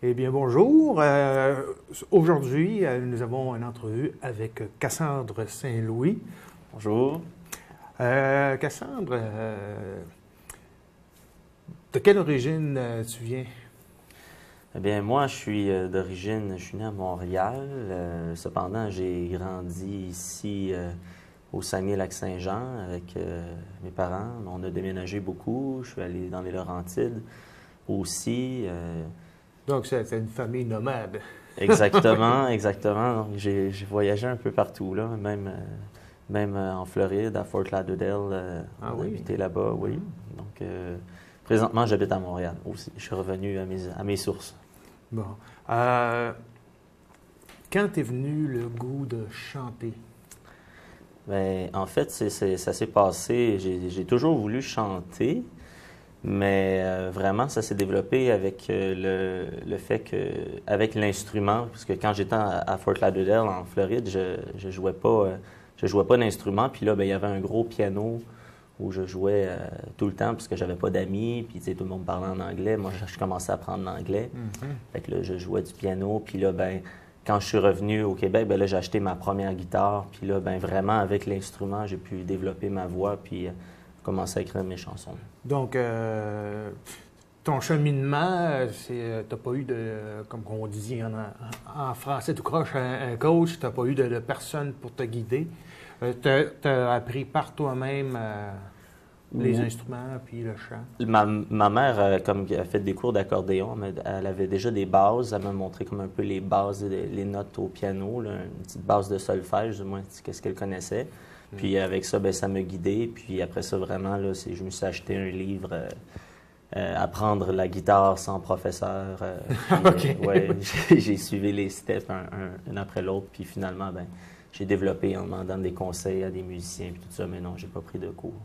Eh bien, bonjour. Aujourd'hui, nous avons une entrevue avec Cassandre Saint-Louis. Bonjour. Cassandre, de quelle origine tu viens? Eh bien, moi, je suis né à Montréal. Cependant, j'ai grandi ici au Saguenay-Lac-Saint-Jean avec mes parents. On a déménagé beaucoup. Je suis allé dans les Laurentides aussi. Donc, c'est une famille nomade. Exactement, exactement. Donc, j'ai voyagé un peu partout, là, même en Floride, à Fort Lauderdale. Ah On a oui? habité là-bas, oui. Donc, présentement, j'habite à Montréal aussi. Je suis revenu à mes sources. Bon. Quand est venu le goût de chanter? Ben, en fait, ça s'est passé. J'ai toujours voulu chanter, mais vraiment, ça s'est développé avec le fait que, avec l'instrument, parce que quand j'étais à Fort Lauderdale, en Floride, je jouais pas d'instrument. Puis là, ben, il y avait un gros piano où je jouais tout le temps, parce que j'avais pas d'amis. Puis, tu sais, tout le monde parlait en anglais. Moi, je commençais à apprendre l'anglais. Mhm. Fait que là, je jouais du piano. Puis là, ben, quand je suis revenu au Québec, ben là, j'ai acheté ma première guitare. Puis là, ben, vraiment, avec l'instrument, j'ai pu développer ma voix puis commencer à écrire mes chansons. Donc, ton cheminement, t'as pas eu comme on dit en français, tout croche, un coach, t'as pas eu de personne pour te guider. T'as appris par toi-même les Ou- instruments puis le chant. Ma mère, comme elle a fait des cours d'accordéon, mais elle avait déjà des bases. Elle m'a montré comme un peu les bases, les notes au piano, là, une petite base de solfège, du moins, qu'est-ce qu'elle connaissait. Puis avec ça, ben, ça m'a guidé. Puis après ça, vraiment, là, je me suis acheté un livre, Apprendre la guitare sans professeur. Puis, OK. ouais, j'ai suivi les steps un après l'autre. Puis finalement, ben, j'ai développé en demandant des conseils à des musiciens puis tout ça. Mais non, j'ai pas pris de cours.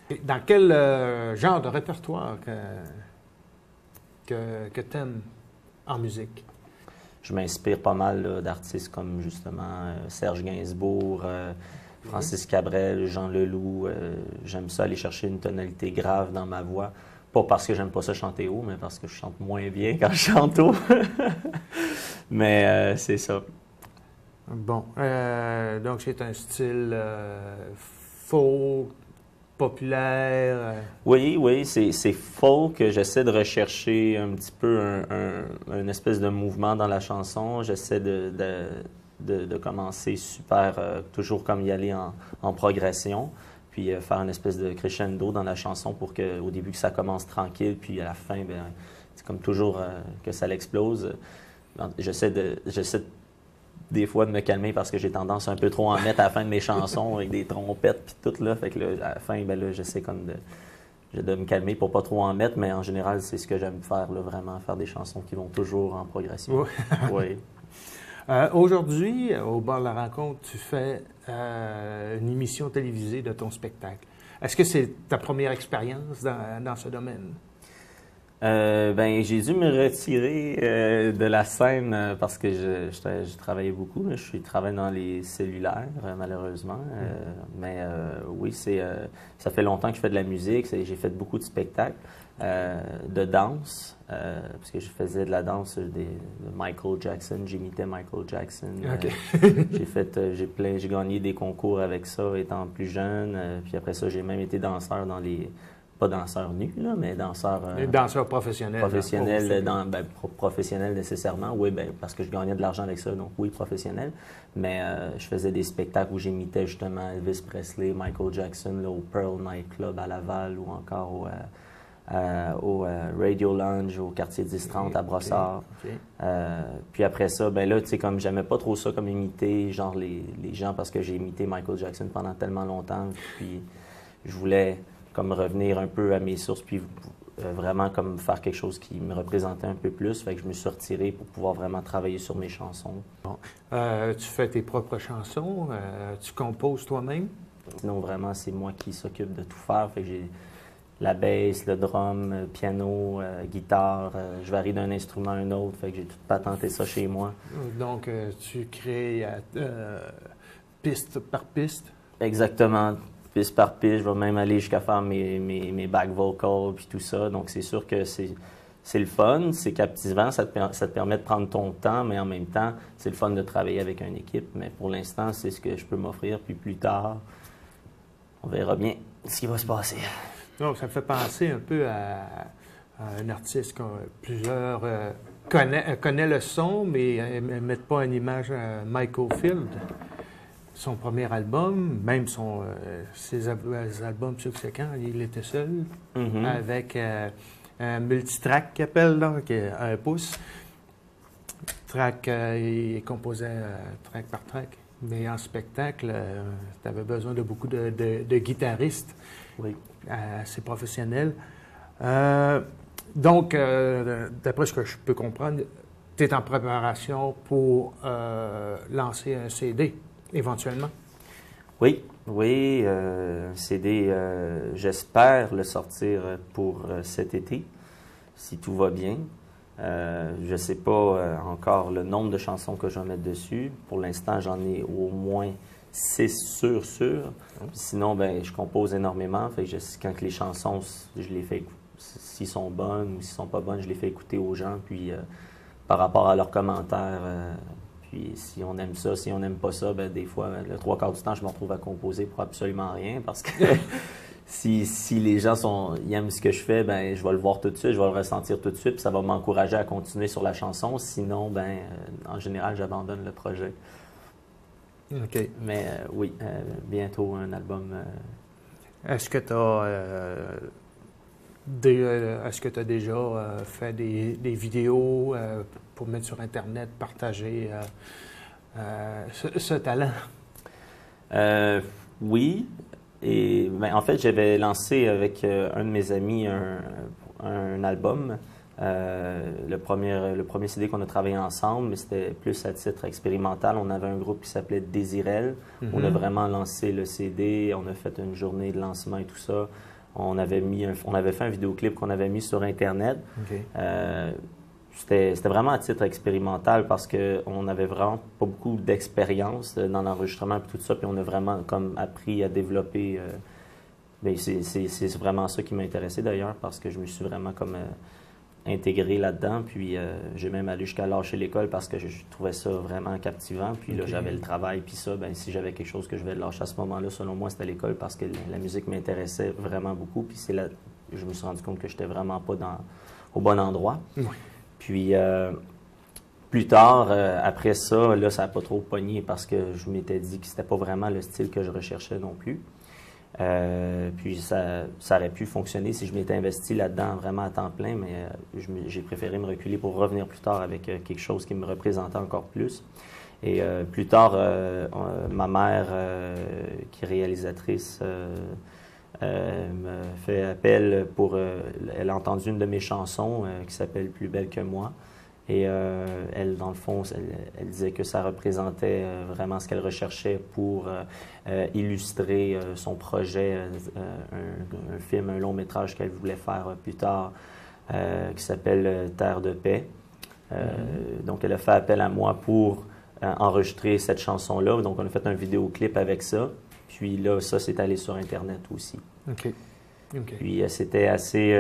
Et dans quel genre de répertoire que t'aimes en musique? Je m'inspire pas mal là, d'artistes comme justement Serge Gainsbourg, Francis Cabrel, Jean Leloup. J'aime ça aller chercher une tonalité grave dans ma voix. Pas parce que j'aime pas ça chanter haut, mais parce que je chante moins bien quand je chante haut. Mais c'est ça. Bon, donc c'est un style folk, populaire. Oui, oui, c'est folk que j'essaie de rechercher un petit peu une espèce de mouvement dans la chanson. J'essaie de commencer super, toujours comme y aller en progression, puis faire une espèce de crescendo dans la chanson pour que au début que ça commence tranquille, puis à la fin, ben, c'est comme toujours que ça l'explose. J'essaie des fois de me calmer parce que j'ai tendance un peu trop à en mettre à la fin de mes chansons avec des trompettes puis tout là. Fait que là, à la fin, ben là, j'essaie comme de me calmer pour pas trop en mettre, mais en général, c'est ce que j'aime faire, là, vraiment, faire des chansons qui vont toujours en progression. Oui. Oui. Aujourd'hui, au bar de la rencontre, tu fais une émission télévisée de ton spectacle. Est-ce que c'est ta première expérience dans ce domaine? Ben, j'ai dû me retirer de la scène parce que je travaillais beaucoup. Là. Je travaille dans les cellulaires, malheureusement. Mais oui, ça fait longtemps que je fais de la musique. J'ai fait beaucoup de spectacles, de danse, parce que je faisais de la danse de Michael Jackson. J'imitais Michael Jackson. OK. J'ai gagné des concours avec ça étant plus jeune. Puis après ça, j'ai même été danseur dans les pas danseur nu, là, mais danseur Danseur professionnel. professionnel, professionnel nécessairement. Oui, ben, parce que je gagnais de l'argent avec ça, donc oui, professionnel. Mais je faisais des spectacles où j'imitais justement Elvis Presley, Michael Jackson, là, au Pearl Nightclub à Laval ou encore au Radio Lounge au quartier 1030 à Brossard. OK. Puis après ça, ben là, tu sais, comme j'aimais pas trop ça comme imiter, genre les gens, parce que j'ai imité Michael Jackson pendant tellement longtemps, puis je voulais comme revenir un peu à mes sources, puis vraiment comme faire quelque chose qui me représentait un peu plus. Fait que je me suis retiré pour pouvoir vraiment travailler sur mes chansons. Tu fais tes propres chansons, tu composes toi-même? Sinon, vraiment, c'est moi qui s'occupe de tout faire. Fait que j'ai la bass, le drum, piano, guitare. Je varie d'un instrument à un autre. Fait que j'ai tout patenté ça chez moi. Donc, tu crées piste par piste? Exactement. Piste par piste, je vais même aller jusqu'à faire mes back vocals puis tout ça. Donc, c'est sûr que c'est le fun, c'est captivant, ça te permet de prendre ton temps, mais en même temps, c'est le fun de travailler avec une équipe. Mais pour l'instant, c'est ce que je peux m'offrir. Puis plus tard, on verra bien ce qui va se passer. Donc, ça me fait penser un peu à un artiste que plusieurs connaît le son, mais ne mettent pas une image à Michael Field. Son premier album, même ses albums subséquents, il était seul, avec un multitrack qu'il appelle, là, qui est 1 pouce. Track, il composait track par track. Mais en spectacle, tu avais besoin de beaucoup de guitaristes, Oui. assez professionnels. Donc, d'après ce que je peux comprendre, tu es en préparation pour lancer un CD, éventuellement. Oui, un CD, j'espère le sortir pour cet été, si tout va bien. Je ne sais pas encore le nombre de chansons que je vais mettre dessus. Pour l'instant, j'en ai au moins 6 sûrs. Sinon, ben, je compose énormément. Fait que quand les chansons, je les fais, s'ils sont bonnes ou s'ils sont pas bonnes, je les fais écouter aux gens. Puis, par rapport à leurs commentaires, puis si on aime ça, si on n'aime pas ça, ben, des fois, le 3/4 du temps, je me retrouve à composer pour absolument rien parce que si les gens ils aiment ce que je fais, ben, je vais le voir tout de suite, je vais le ressentir tout de suite, puis ça va m'encourager à continuer sur la chanson. Sinon, ben, en général, j'abandonne le projet. OK. Mais oui, bientôt un album. Est-ce que tu as déjà fait des vidéos pour mettre sur Internet, partager ce talent? Oui. Et ben, en fait, j'avais lancé avec un de mes amis un album. Le premier CD qu'on a travaillé ensemble, mais c'était plus à titre expérimental. On avait un groupe qui s'appelait Désirel. On a vraiment lancé le CD, on a fait une journée de lancement et tout ça. On avait fait un vidéoclip qu'on avait mis sur Internet. Okay. C'était vraiment à titre expérimental parce qu'on n'avait vraiment pas beaucoup d'expérience dans l'enregistrement et tout ça. Puis on a vraiment comme appris à développer. Bien, c'est vraiment ça qui m'a intéressé d'ailleurs parce que je me suis vraiment comme intégré là-dedans. Puis j'ai même allé jusqu'à lâcher l'école parce que je trouvais ça vraiment captivant. Puis là, j'avais le travail. Puis ça, ben, si j'avais quelque chose que je vais lâcher à ce moment-là, selon moi, c'était l'école parce que la musique m'intéressait vraiment beaucoup. Puis c'est là je me suis rendu compte que je n'étais vraiment pas au bon endroit. Oui. Puis plus tard, après ça, là, ça n'a pas trop pogné parce que je m'étais dit que c'était pas vraiment le style que je recherchais non plus. Puis ça aurait pu fonctionner si je m'étais investi là-dedans vraiment à temps plein, mais j'ai préféré me reculer pour revenir plus tard avec quelque chose qui me représentait encore plus. Et plus tard, ma mère, qui est réalisatrice, me fait appel pour... elle a entendu une de mes chansons qui s'appelle « Plus belle que moi ». Et elle, dans le fond, elle disait que ça représentait vraiment ce qu'elle recherchait pour illustrer son projet, un film, un long métrage qu'elle voulait faire plus tard, qui s'appelle Terre de paix. Donc, elle a fait appel à moi pour enregistrer cette chanson-là. Donc, on a fait un vidéoclip avec ça. Puis là, ça, c'est allé sur Internet aussi. OK. Okay. Puis c'était assez...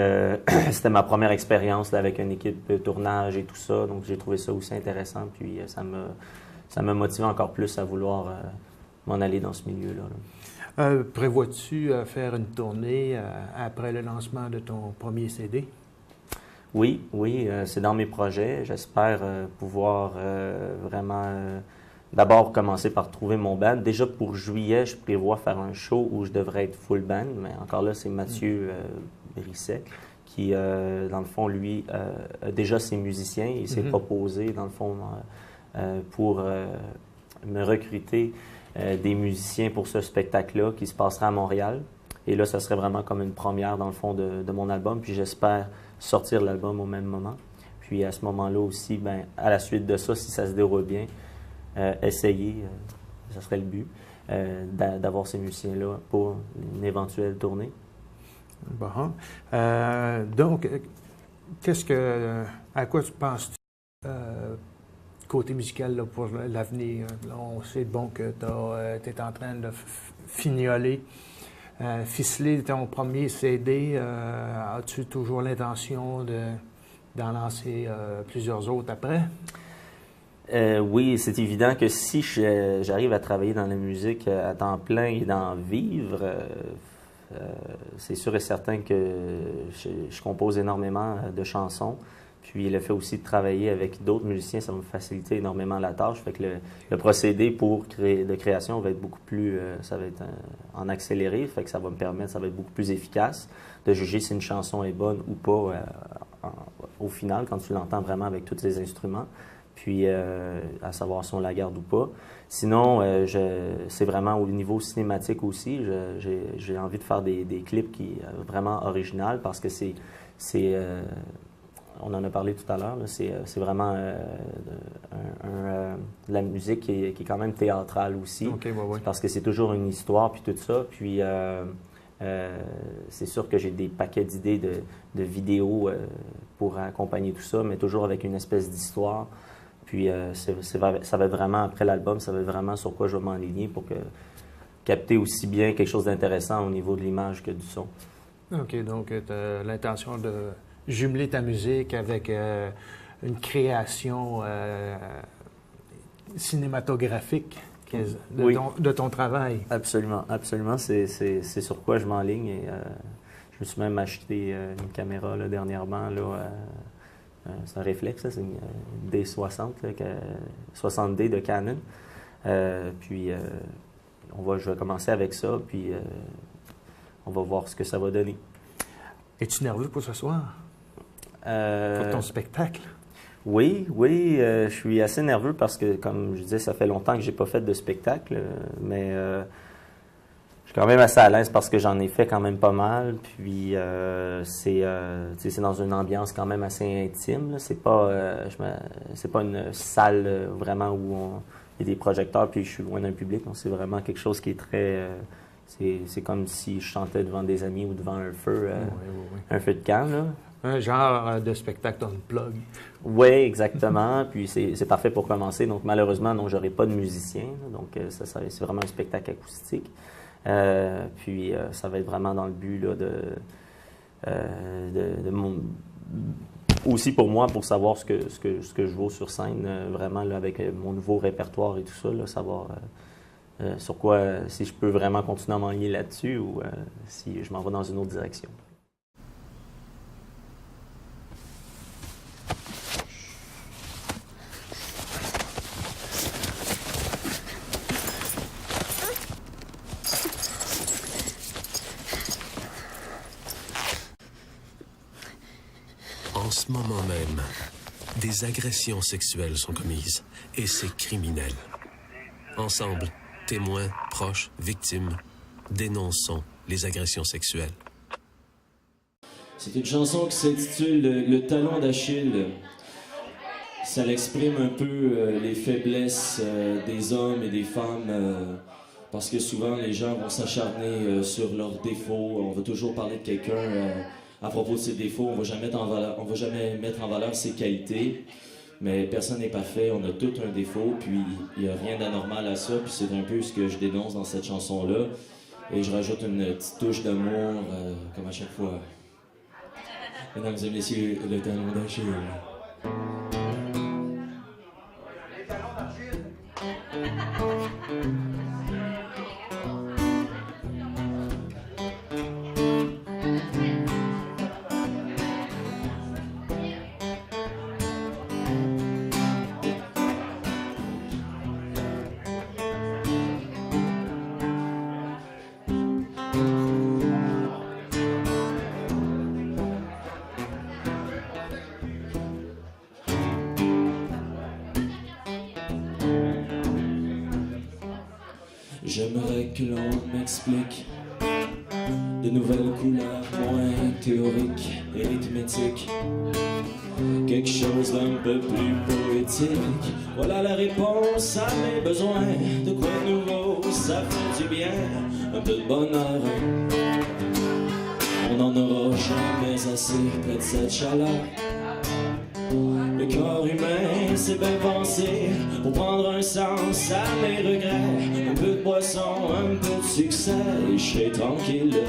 c'était ma première expérience là, avec une équipe de tournage et tout ça. Donc j'ai trouvé ça aussi intéressant. Puis ça m'a motivé encore plus à vouloir m'en aller dans ce milieu-là. Prévois-tu faire une tournée après le lancement de ton premier CD? Oui, c'est dans mes projets. J'espère pouvoir vraiment... D'abord, commencer par trouver mon band. Déjà, pour juillet, je prévois faire un show où je devrais être full band, mais encore là, c'est Mathieu Brisset qui, dans le fond, lui, a déjà ses musiciens. Il s'est proposé, dans le fond, pour me recruter des musiciens pour ce spectacle-là qui se passera à Montréal. Et là, ça serait vraiment comme une première, dans le fond, de mon album. Puis j'espère sortir l'album au même moment. Puis à ce moment-là aussi, ben, à la suite de ça, si ça se déroule bien, essayer, ce serait le but, d'avoir ces musiciens-là pour une éventuelle tournée. Bon. Donc, à quoi tu penses côté musical là, pour l'avenir? On sait bon que tu es en train de fignoler, ficeler ton premier CD. As-tu toujours l'intention d'en lancer plusieurs autres après? Oui, c'est évident que si j'arrive à travailler dans la musique à temps plein et d'en vivre, c'est sûr et certain que je compose énormément de chansons. Puis le fait aussi de travailler avec d'autres musiciens, ça va me faciliter énormément la tâche. Fait que le procédé de création va être beaucoup plus, ça va être en accéléré. Fait que ça va me permettre, ça va être beaucoup plus efficace de juger si une chanson est bonne ou pas au final, quand tu l'entends vraiment avec tous les instruments. Puis à savoir si on la garde ou pas. Sinon, c'est vraiment au niveau cinématique aussi. J'ai envie de faire des clips qui vraiment originaux parce que on en a parlé tout à l'heure, c'est vraiment de la musique qui est quand même théâtrale aussi. Okay, ouais. Parce que c'est toujours une histoire puis tout ça. Puis c'est sûr que j'ai des paquets d'idées de vidéos pour accompagner tout ça, mais toujours avec une espèce d'histoire. Puis ça va être vraiment, après l'album, ça va être vraiment sur quoi je vais m'enligner pour capter aussi bien quelque chose d'intéressant au niveau de l'image que du son. OK, donc tu as l'intention de jumeler ta musique avec une création cinématographique de ton travail. Absolument, absolument. C'est sur quoi je m'enligne. Et, je me suis même acheté une caméra là, dernièrement. C'est un réflexe, c'est une D60, 60D de Canon. Puis je vais commencer avec ça, puis on va voir ce que ça va donner. Es-tu nerveux pour ce soir? Pour ton spectacle? Oui, je suis assez nerveux parce que, comme je disais, ça fait longtemps que j'ai pas fait de spectacle, mais je suis quand même assez à l'aise parce que j'en ai fait quand même pas mal. Puis c'est dans une ambiance quand même assez intime. C'est pas une salle vraiment où il y a des projecteurs puis je suis loin d'un public. Donc c'est vraiment quelque chose qui est très... c'est comme si je chantais devant des amis ou devant un feu, un feu de camp, là. Un genre de spectacle unplug. Oui, exactement. Puis c'est parfait pour commencer. Donc malheureusement, non, j'aurai pas de musicien. Donc c'est vraiment un spectacle acoustique. Puis ça va être vraiment dans le but là, aussi pour moi, pour savoir ce que je vaux sur scène, vraiment là, avec mon nouveau répertoire et tout ça, là, savoir sur quoi, si je peux vraiment continuer à m'enligner là-dessus ou si je m'en vais dans une autre direction. En ce moment même, des agressions sexuelles sont commises et c'est criminel. Ensemble, témoins, proches, victimes, dénonçons les agressions sexuelles. C'est une chanson qui s'intitule Le talon d'Achille. Ça exprime un peu les faiblesses des hommes et des femmes parce que souvent les gens vont s'acharner sur leurs défauts. On va toujours parler de quelqu'un à propos de ses défauts. On va jamais mettre en valeur ses qualités. Mais personne n'est parfait, on a tous un défaut, puis il n'y a rien d'anormal à ça, puis c'est un peu ce que je dénonce dans cette chanson-là. Et je rajoute une petite touche d'amour, comme à chaque fois. Mesdames et messieurs, le talon d'Achille. J'aimerais que l'on m'explique de nouvelles couleurs moins théoriques et rythmétiques. Quelque chose d'un peu plus poétique. Voilà la réponse à mes besoins. De quoi de nouveau, ça fait du bien. Un peu de bonheur. On n'en aura jamais assez près de cette chaleur. Le corps humain, c'est bien pensé pour prendre un sens à mes regrets. Un peu de boisson, un peu de succès, et je suis tranquille.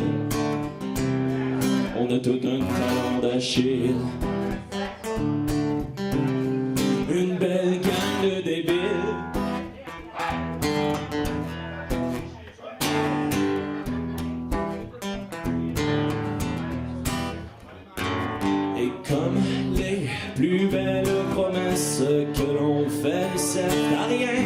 On a tout un talon d'Achille. Et comme les plus belles promesses que l'on fait servent à rien,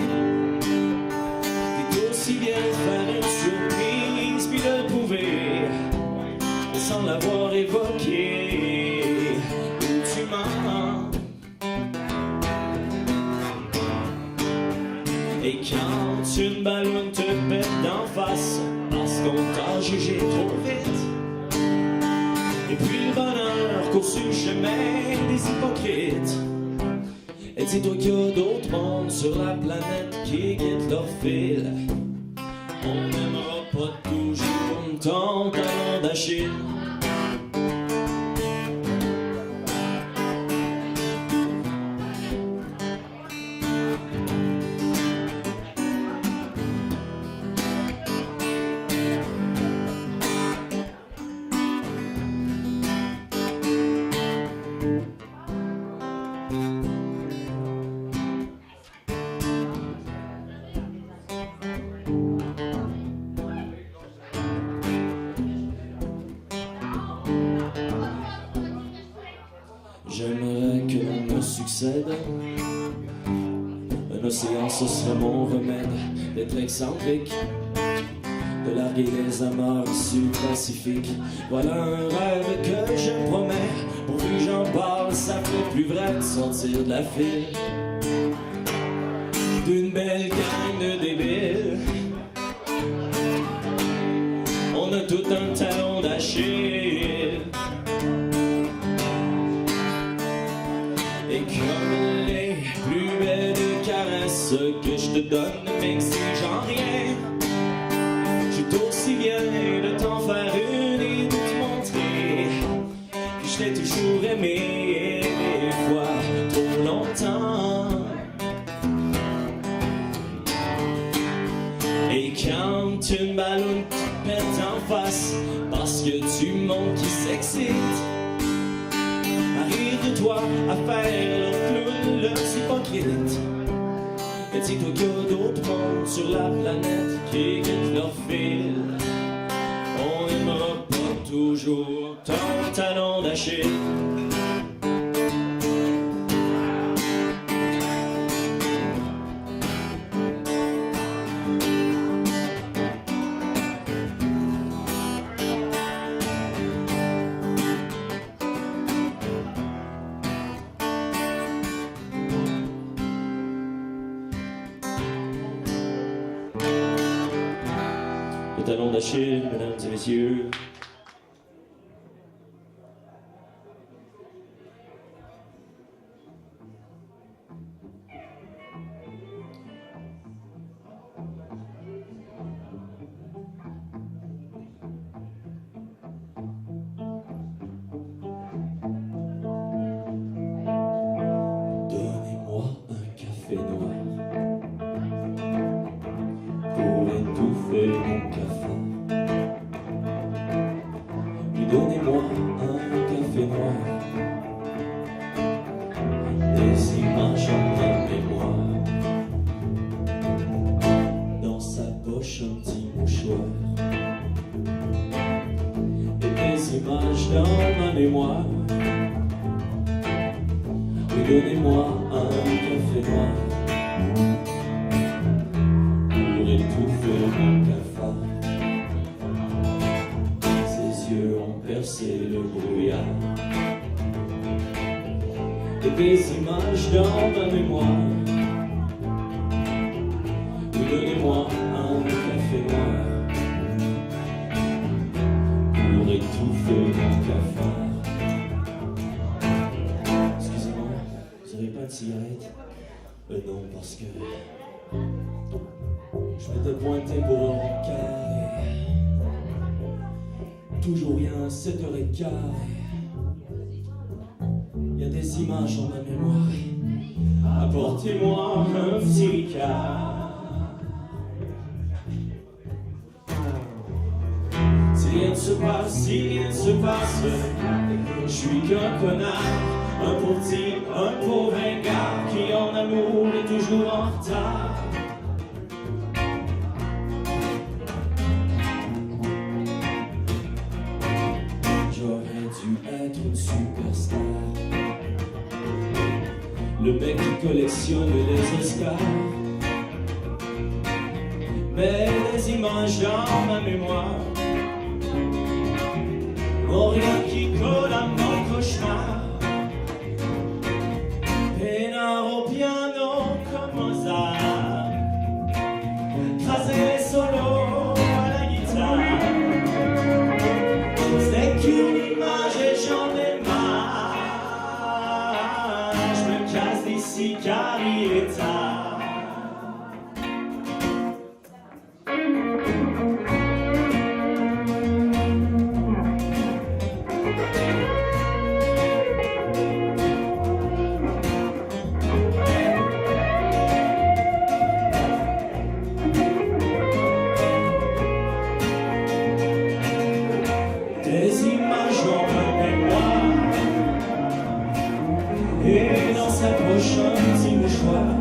c'est aussi bien de faire une surprise puis de le prouver sans l'avoir évoqué. Tu mens. Et quand une ballonne te pète d'en face parce qu'on t'a jugé trop vite, et puis le bonheur court sur le chemin des hypocrites, et dis-toi qu'il y a d'autres mondes sur la planète qui guettent leur fil. On n'aimera pas toujours ton talon d'Achille. J'aimerais que l'on me succède. Un océan, ce serait mon remède. D'être excentrique, de larguer les amarres sur le Pacifique. Voilà un rêve que je promets. Pourvu que j'en parle, ça fait plus vrai de sortir de la file d'une belle gang de débiles. On a tout un talon d'Achille. Et comme les plus belles caresses que je te donne m'exigeant rien, je suis aussi bien de t'en faire une et de te montrer que je t'ai toujours aimé des fois trop longtemps. Et quand une ballonne te pète en face parce que tu montres qui s'excite, à rire de toi, à faire leur clown, leurs hypocrites. Et dis-toi qu'il y a d'autres mondes sur la planète qui guettent leur fil. On n'aimera pas toujours ton talon d'Achille. Le talon d'Achille, mesdames et messieurs. Donnez-moi un café noir pour étouffer mon cafard. Puis donnez-moi un café noir, des images en ma mémoire. Dans sa poche un petit mouchoir, et des images dans ma mémoire. Puis donnez-moi un café noir pour étouffer mon cafard. Ses yeux ont percé le brouillard, et des images dans ma mémoire. Puis donnez-moi un café noir pour étouffer mon cafard. Excusez-moi, vous n'avez pas de cigarette? Non, parce que je m'étais pointé pour 1h15 et toujours rien, 7h15. Il y a des images en ma mémoire. Apportez-moi un petit quart. Si rien ne se passe, si rien ne se passe, je suis qu'un connard, un pauvre type, un pauvre ringard qui en amour est toujours en retard. J'aurais dû être une superstar. Le mec qui collectionne les Oscars. Mais les images dans ma mémoire n'ont rien qui colle à mon cauchemar. Pénard au piano comme Mozart, tracer les solos à la guitare. C'est qu'une image et j'en ai marre. Je me casse d'ici car il est tard. Des images dans ma mémoire et dans sa poche un petit mouchoir.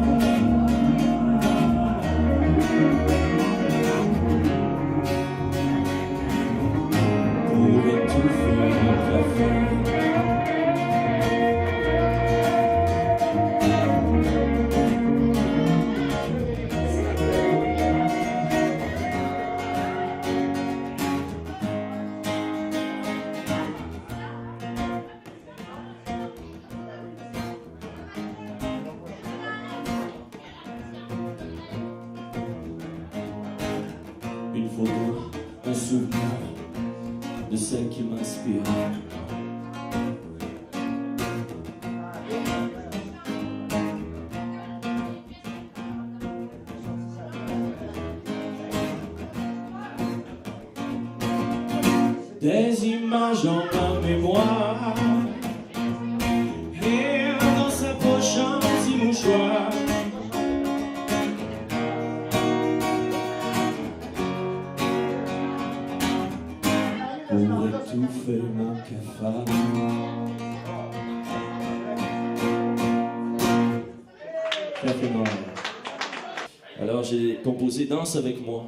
Pour étouffer mon café. Une photo, un souvenir de celle qui m'inspire. Des images dans ma mémoire et dans sa poche un petit mouchoir. Pour étouffer mon cafard. Café noir. Alors j'ai composé Danse avec moi.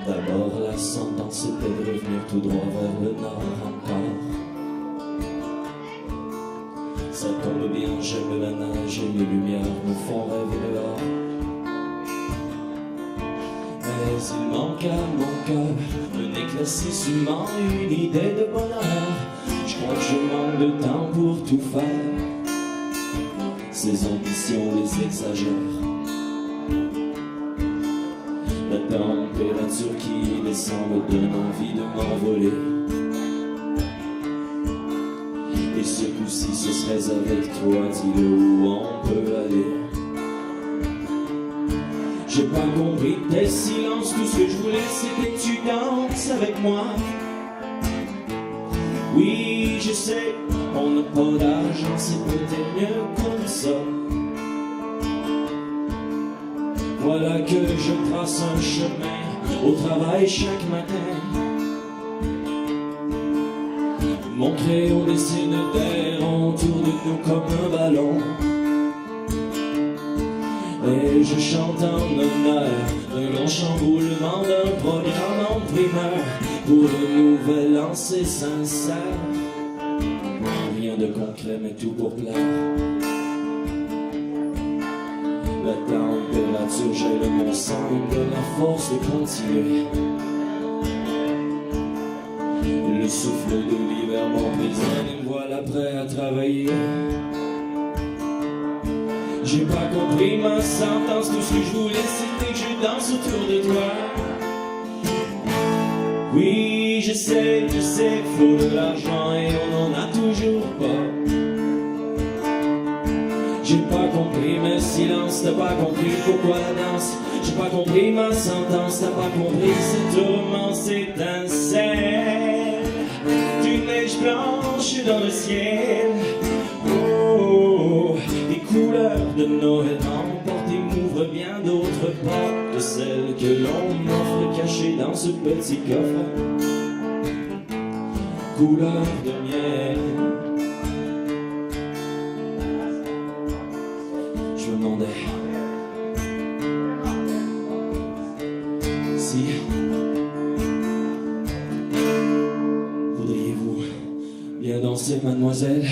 D'abord la sentence était de revenir tout droit vers le nord encore. Ça tombe bien, j'aime la neige et les lumières me font rêver dehors. Mais il manque à mon cœur un éclaircissement, une idée de bonheur. Je crois que je manque de temps pour tout faire. Ses ambitions les exagèrent. La température qui descend me donne envie de m'envoler. Et ce coup-ci, ce serait avec toi, dis-le où on peut aller. J'ai pas compris tes silences, tout ce que je voulais c'était que tu danses avec moi. Oui, je sais, on n'a pas d'argent, c'est peut-être mieux comme ça. Voilà que je trace un chemin au travail chaque matin. Mon crayon dessine des ronds autour de nous comme un ballon. Et je chante en honneur d'un grand chamboulement d'un programme en primeur pour une nouvelle lancée sincère. Rien de concret mais tout pour plaire. La température gèle mon sang, me donne la force de continuer. Le souffle de l'hiver m'emprisonne et me voilà prêt à travailler. J'ai pas compris ma sentence, tout ce que je voulais c'était que je danse autour de toi. Oui, je sais, faut de l'argent et on en a toujours pas. J'ai pas compris mes silences, t'as pas compris pourquoi la danse. J'ai pas compris ma sentence, t'as pas compris cette romance étincelle d'une neige blanche dans le ciel. Oh, des couleurs de Noël emportées m'ouvrent bien d'autres portes que celles que l'on m'offre cachées dans ce petit coffre. Couleurs de miel mais je me demandais si voudriez-vous bien danser, mademoiselle?